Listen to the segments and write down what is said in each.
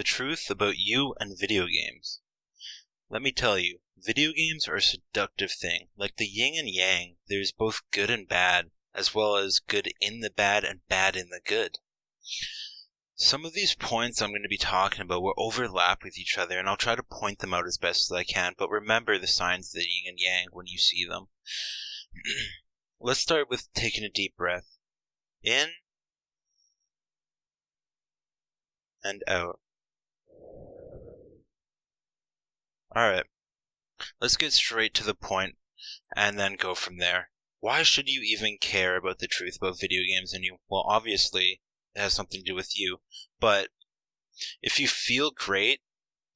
The truth about you and video games. Let me tell you, video games are a seductive thing. Like the yin and yang, there's both good and bad, as well as good in the bad and bad in the good. Some of these points I'm going to be talking about will overlap with each other, and I'll try to point them out as best as I can, but remember the signs of the yin and yang when you see them. Let's start with taking a deep breath. In and out. Alright, let's get straight to the point and then go from there. Why should you even care about the truth about video games and you? Well, obviously, it has something to do with you, but if you feel great,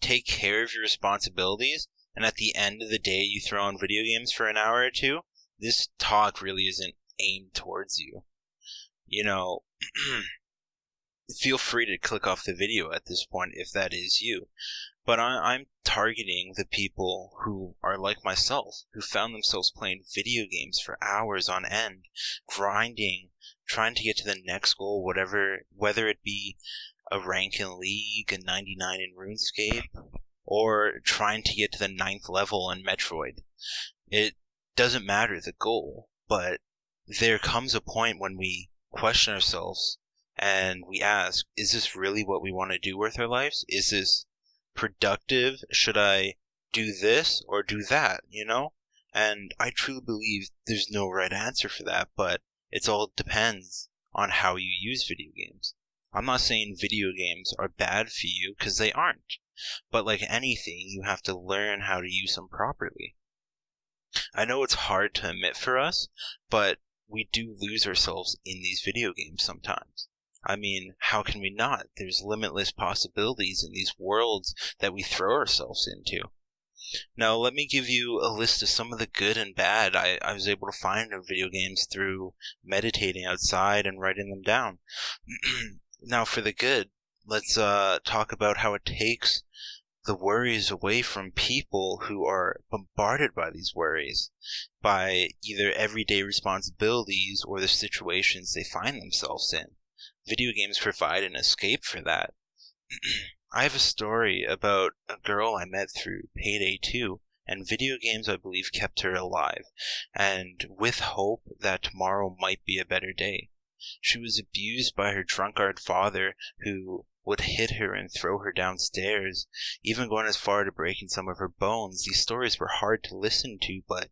take care of your responsibilities, and at the end of the day you throw on video games for an hour or two, this talk really isn't aimed towards you. Feel free to click off the video at this point if that is you. But I'm targeting the people who are like myself, who found themselves playing video games for hours on end, grinding, trying to get to the next goal, whether it be a rank in League, a 99 in RuneScape, or trying to get to the 9th level in Metroid. It doesn't matter the goal, but there comes a point when we question ourselves and we ask, is this really what we want to do with our lives? Is this productive? Should I do this or do that, And I truly believe there's no right answer for that, but it all depends on how you use video games. I'm not saying video games are bad for you, because they aren't. But like anything, you have to learn how to use them properly. I know it's hard to admit for us, but we do lose ourselves in these video games sometimes. I mean, how can we not? There's limitless possibilities in these worlds that we throw ourselves into. Now, let me give you a list of some of the good and bad I was able to find in video games through meditating outside and writing them down. Now, for the good, let's talk about how it takes the worries away from people who are bombarded by these worries, by either everyday responsibilities or the situations they find themselves in. Video games provide an escape for that. I have a story about a girl I met through Payday 2, and video games, I believe, kept her alive, and with hope that tomorrow might be a better day. She was abused by her drunkard father, who would hit her and throw her downstairs, even going as far to breaking some of her bones. These stories were hard to listen to, but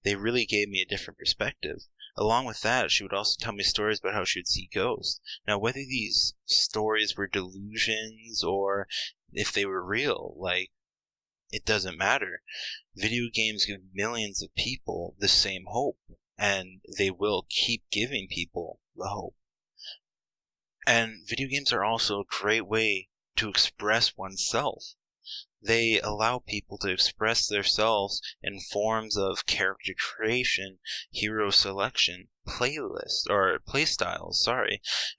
they really gave me a different perspective. Along with that, she would also tell me stories about how she would see ghosts. Now, whether these stories were delusions or if they were real, it doesn't matter. Video games give millions of people the same hope, and they will keep giving people the hope. And video games are also a great way to express oneself. They allow people to express themselves in forms of character creation, hero selection, playstyles,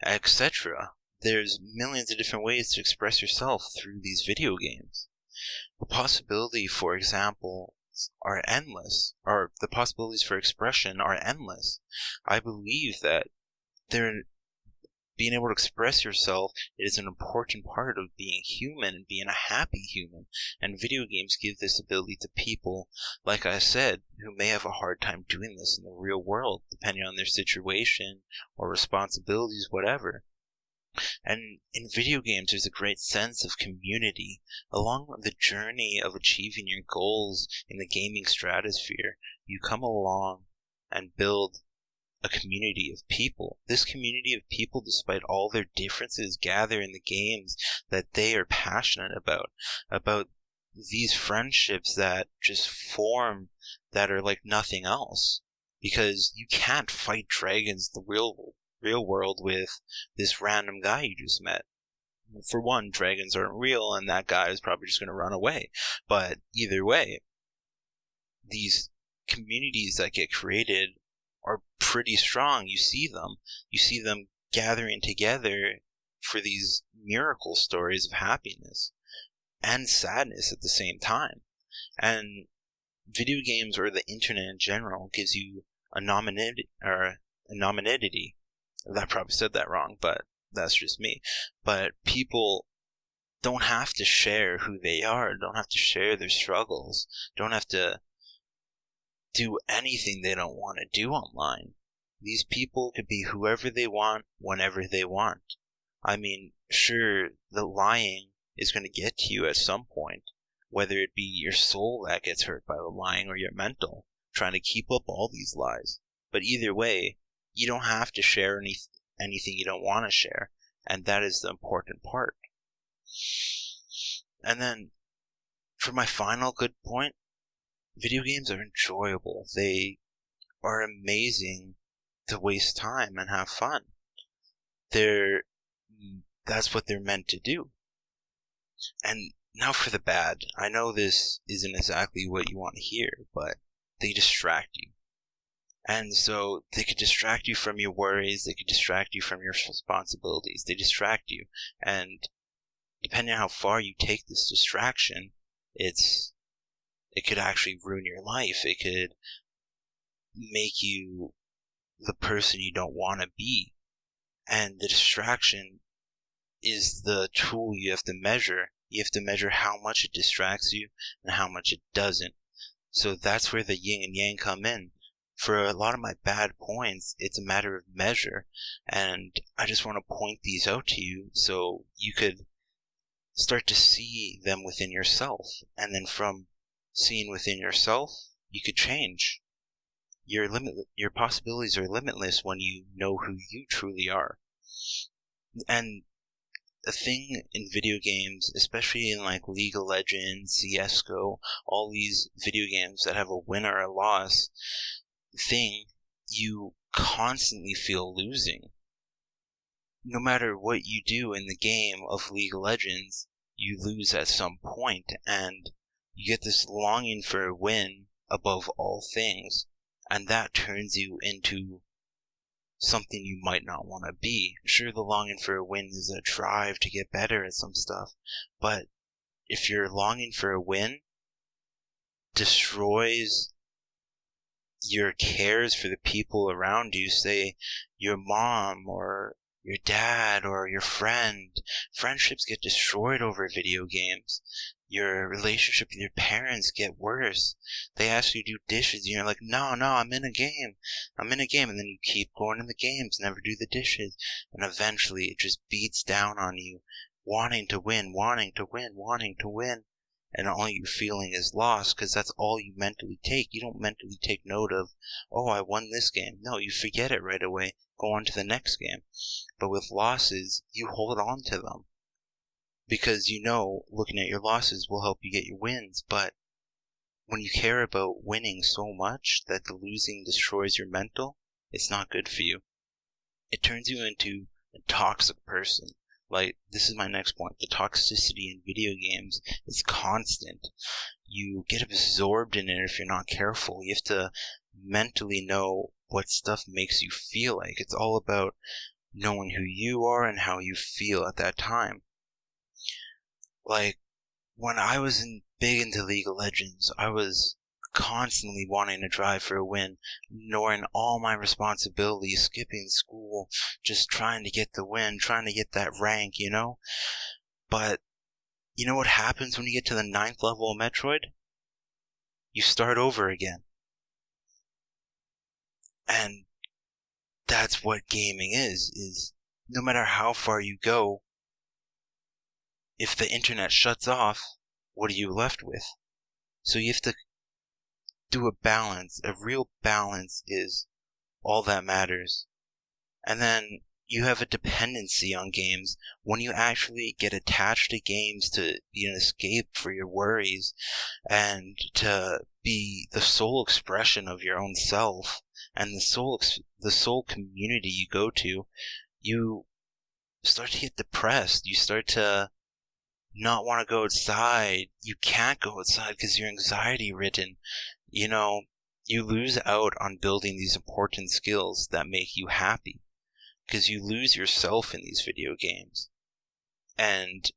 etc. There's millions of different ways to express yourself through these video games. The possibility, for example, are endless, or the possibilities for expression are endless. I believe that being able to express yourself is an important part of being human and being a happy human. And video games give this ability to people, like I said, who may have a hard time doing this in the real world, depending on their situation or responsibilities, whatever. And in video games, there's a great sense of community. Along the journey of achieving your goals in the gaming stratosphere, you come along and build a community of people. This community of people, despite all their differences, gather in the games that they are passionate about these friendships that just form, that are like nothing else. Because you can't fight dragons the real world with this random guy you just met. For one, dragons aren't real, and that guy is probably just going to run away. But either way, these communities that get created are pretty strong. You see them gathering together for these miracle stories of happiness and sadness at the same time. And video games, or the internet in general, gives you anonymity. I probably said that wrong, but that's just me. But people don't have to share who they are, don't have to share their struggles, don't have to do anything they don't want to do online. These people could be whoever they want, whenever they want. I mean, sure, the lying is going to get to you at some point, whether it be your soul that gets hurt by the lying or your mental, trying to keep up all these lies. But either way, you don't have to share anything you don't want to share, and that is the important part. And then, for my final good point, video games are enjoyable. They are amazing to waste time and have fun. That's what they're meant to do. And now for the bad. I know this isn't exactly what you want to hear, but they distract you. And so they could distract you from your worries, they could distract you from your responsibilities, they distract you. And depending on how far you take this distraction, it could actually ruin your life. It could make you the person you don't want to be. And the distraction is the tool you have to measure. You have to measure how much it distracts you and how much it doesn't. So that's where the yin and yang come in. For a lot of my bad points, it's a matter of measure. And I just want to point these out to you so you could start to see them within yourself. And then from seeing within yourself, you could change. Your possibilities are limitless when you know who you truly are. And the thing in video games, especially in like League of Legends, CSGO, all these video games that have a win or a loss thing, you constantly feel losing. No matter what you do in the game of League of Legends, you lose at some point, and you get this longing for a win above all things, and that turns you into something you might not want to be. Sure, the longing for a win is a drive to get better at some stuff, but if your longing for a win destroys your cares for the people around you, say your mom or your dad or your friend, friendships get destroyed over video games. Your relationship with your parents get worse. They ask you to do dishes, and you're like, no, I'm in a game. And then you keep going in the games, never do the dishes. And eventually it just beats down on you, wanting to win. And all you're feeling is loss, because that's all you mentally take. You don't mentally take note of, oh, I won this game. No, you forget it right away. Go on to the next game. But with losses, you hold on to them. Because you know, looking at your losses will help you get your wins. But when you care about winning so much that the losing destroys your mental, it's not good for you. It turns you into a toxic person. Like, this is my next point. The toxicity in video games is constant. You get absorbed in it if you're not careful. You have to mentally know what stuff makes you feel like. It's all about knowing who you are and how you feel at that time. Like, when I was big into League of Legends, I was constantly wanting to drive for a win, ignoring all my responsibilities, skipping school, just trying to get the win, trying to get that rank, you know? But, you know what happens when you get to the 9th level of Metroid? You start over again. And that's what gaming is no matter how far you go, if the internet shuts off, what are you left with? So you have to do a balance. A real balance is all that matters. And then you have a dependency on games. When you actually get attached to games to be an escape for your worries and to be the sole expression of your own self and the sole community you go to, you start to get depressed. You start to not want to go outside. You can't go outside because you're anxiety ridden. You know, you lose out on building these important skills that make you happy because you lose yourself in these video games. And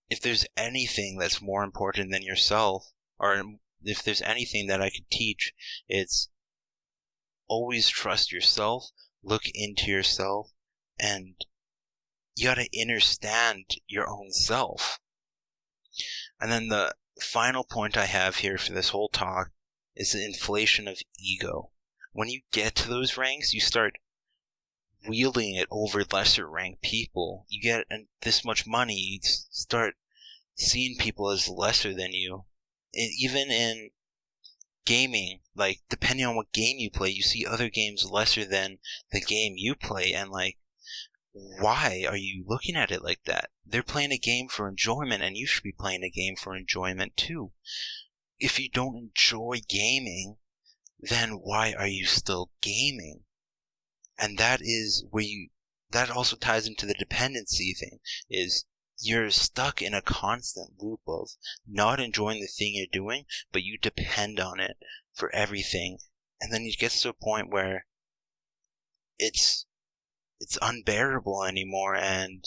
if there's anything that's more important than yourself, or if there's anything that I could teach, it's always trust yourself, look into yourself, and you gotta understand your own self. And then the final point I have here for this whole talk is the inflation of ego. When you get to those ranks, you start wielding it over lesser ranked people. You get this much money, you start seeing people as lesser than you. And even in gaming, like, depending on what game you play, you see other games lesser than the game you play, and like, why are you looking at it like that? They're playing a game for enjoyment, and you should be playing a game for enjoyment too. If you don't enjoy gaming, then why are you still gaming? And that is where that also ties into the dependency thing, is you're stuck in a constant loop of not enjoying the thing you're doing, but you depend on it for everything. And then it gets to a point where it's unbearable anymore, and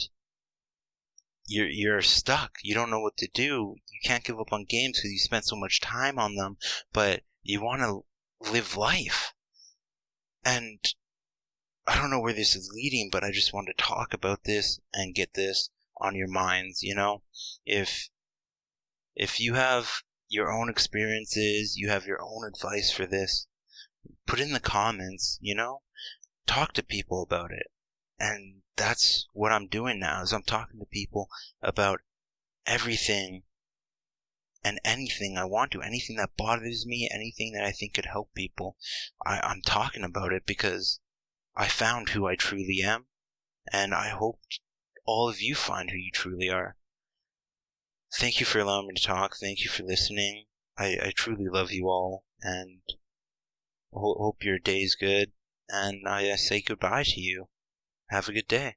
you're stuck. You don't know what to do. You can't give up on games because you spent so much time on them, but you want to live life. And I don't know where this is leading, but I just want to talk about this and get this on your minds, you know? If you have your own experiences, you have your own advice for this, put in the comments, you know? Talk to people about it. And that's what I'm doing now, is I'm talking to people about everything and anything I want to, anything that bothers me, anything that I think could help people. I'm talking about it because I found who I truly am, and I hope all of you find who you truly are. Thank you for allowing me to talk. Thank you for listening. I truly love you all, and hope your day's good, and I say goodbye to you. Have a good day.